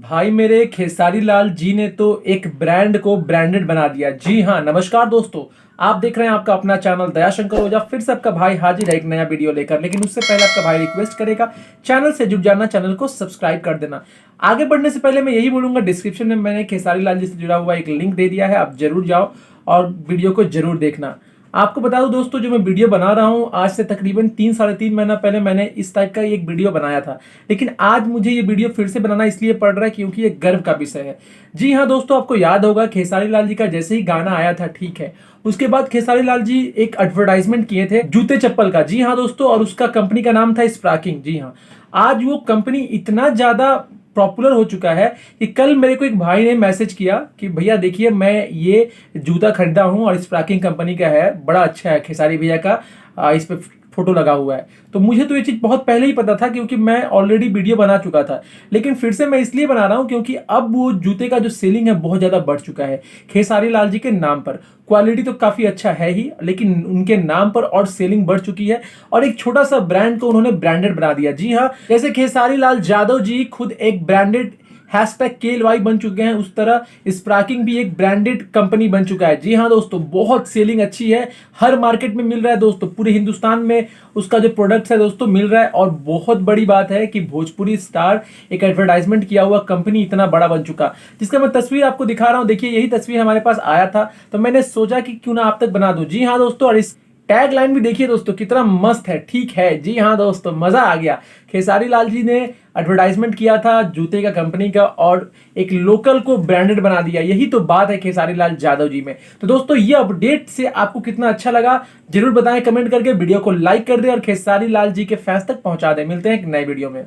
भाई मेरे खेसारी लाल जी ने तो एक ब्रांड को ब्रांडेड बना दिया। जी हाँ, नमस्कार दोस्तों, आप देख रहे हैं आपका अपना चैनल दयाशंकर ओझा। फिर से आपका भाई हाजिर है एक नया वीडियो लेकर। लेकिन उससे पहले आपका भाई रिक्वेस्ट करेगा, चैनल से जुड़ जाना, चैनल को सब्सक्राइब कर देना। आगे बढ़ने से पहले मैं यही बोलूंगा, डिस्क्रिप्शन में मैंने खेसारी लाल जी से जुड़ा हुआ एक लिंक दे दिया है, आप जरूर जाओ और वीडियो को जरूर देखना। आपको बता दूं दोस्तों, जो मैं वीडियो बना रहा हूं आज से तकरीबन 3 साढ़े 3 महीना पहले मैंने इस टाइप का एक वीडियो बनाया था। लेकिन आज मुझे ये वीडियो फिर से बनाना इसलिए पड़ रहा है क्योंकि ये गर्व का विषय है। जी हाँ दोस्तों, आपको याद होगा खेसारी लाल जी का जैसे ही गाना आया था, ठीक है, उसके बाद खेसारी लाल जी एक एडवर्टाइजमेंट किए थे जूते चप्पल का। जी हाँ दोस्तों, और उसका कंपनी का नाम था स्प्राकिंग। जी हाँ, आज वो कंपनी इतना ज्यादा पॉपुलर हो चुका है कि कल मेरे को एक भाई ने मैसेज किया कि भैया देखिए, मैं ये जूता खरीदा हूं और स्प्राकिंग कंपनी का है, बड़ा अच्छा है, खेसारी भैया का इस पे फोटो लगा हुआ है। तो मुझे तो ये चीज बहुत पहले ही पता था क्योंकि मैं ऑलरेडी वीडियो बना चुका था। लेकिन फिर से मैं इसलिए बना रहा हूं क्योंकि अब वो जूते का जो सेलिंग है बहुत ज्यादा बढ़ चुका है खेसारी लाल जी के नाम पर। क्वालिटी तो काफी अच्छा है ही, लेकिन उनके नाम पर और सेलिंग बढ़ चुकी है और एक छोटा सा ब्रांड को उन्होंने ब्रांडेड बना दिया। जी हाँ, जैसे खेसारी लाल यादव जी खुद एक ब्रांडेड #KLY बन चुके हैं, उस तरह स्प्राकिंग भी एक ब्रांडेड कंपनी बन चुका है। जी हाँ दोस्तों, बहुत सेलिंग अच्छी है, हर मार्केट में मिल रहा है दोस्तों, पूरे हिंदुस्तान में उसका जो प्रोडक्ट्स है दोस्तों मिल रहा है। और बहुत बड़ी बात है कि भोजपुरी स्टार एक एडवर्टाइजमेंट किया हुआ कंपनी इतना बड़ा बन चुका, जिसका मैं तस्वीर आपको दिखा रहा हूं। देखिए, यही तस्वीर हमारे पास आया था तो मैंने सोचा कि क्यों ना आप तक बना दूं। जी हाँ दोस्तों, और इस टैग लाइन भी देखिए दोस्तों कितना मस्त है। ठीक है, जी हाँ दोस्तों, मजा आ गया। खेसारी लाल जी ने एडवर्टाइजमेंट किया था जूते का कंपनी का और एक लोकल को ब्रांडेड बना दिया। यही तो बात है खेसारी लाल यादव जी में। तो दोस्तों, ये अपडेट से आपको कितना अच्छा लगा जरूर बताएं कमेंट करके। वीडियो को लाइक कर दे और खेसारी लाल जी के फैंस तक पहुंचा दे। मिलते हैं एक नए वीडियो में।